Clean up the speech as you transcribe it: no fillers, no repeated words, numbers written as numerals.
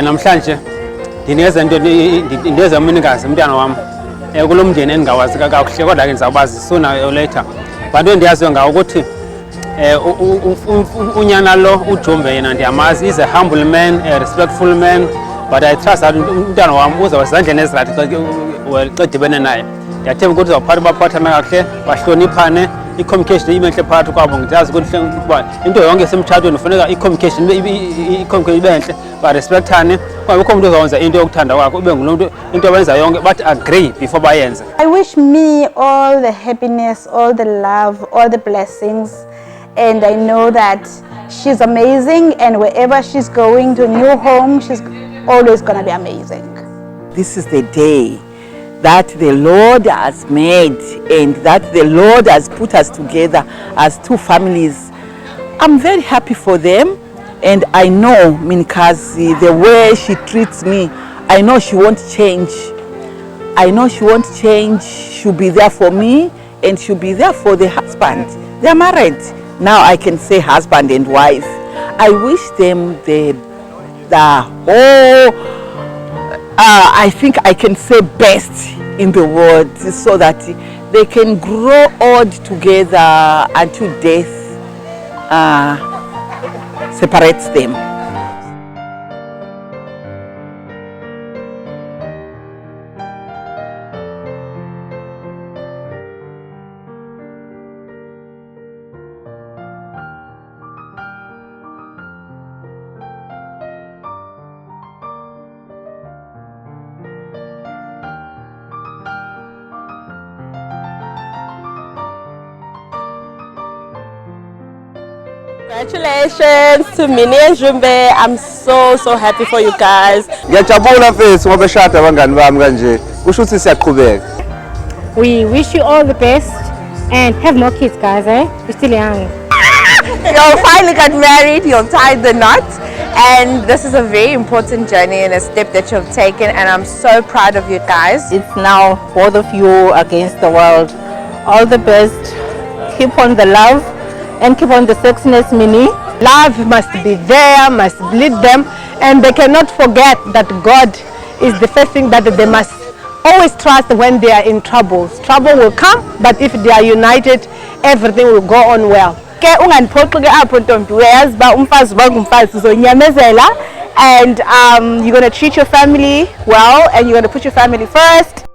namhlanje ndineza umnikazi umntana wam kulo mndeni endingawazi kakuhle kodwa ke ndizawubazi sooner or later. But endiyaziyo ngawo ukuthi unyana lo uJombe yena ndiyamazi, is a humble man, a respectful man, but I trust that umntana wam uzawuba ezandleni ezirayithi xa edibene naye. Ndiyathemba ukuthi uzawuphatha baphathana kakuhle bahloniphane, i-communication ibentle phakathi kwabo. Ndiyazi ukuthi into yonke esemtshatweni kufuneka i-communication ibe ntle, barespecthane, kungabikho umuntu ozawenza into yokuthanda kwakho ube ngumuntu into abenza yonke but agree before bayenze. I wish me all the happiness, all the love, all the blessings, and I know that she's amazing, and wherever she's going to a new home, she's always gonna be amazing. This is the day that the Lord has made and that the Lord has put us together as two families. I'm very happy for them, and I know Minkazi, the way she treats me, I know she won't change. I know she won't change. She'll be there for me and she'll be there for the husband. They're married. Now I can say husband and wife. I wish them the whole, I think I can say best in the world, so that they can grow old together until death separates them. Congratulations to Minnie and Jumbe. I'm so happy for you guys. Ngiyajabula mfethu ngoba eshada abangani bami kanje. Kusho ukuthi siyaqhubeka. We wish you all the best and have more kids, guys, eh? You're still young. You finally got married, you'll tie the knot, and this is a very important journey and a step that you've taken, and I'm so proud of you guys. It's now both of you against the world. All the best. Keep on the love and keep on the sexiness, Minnie. Love must be there, must lead them, and they cannot forget that God is the first thing that they must always trust when they are in troubles. Trouble will come, but if they are united, everything will go on well. Ke ungandiphoqi ke apho ntombi, uyazi ba umfazi bangumfazi uzonyamezela, and you're going to treat your family well and you're going to put your family first.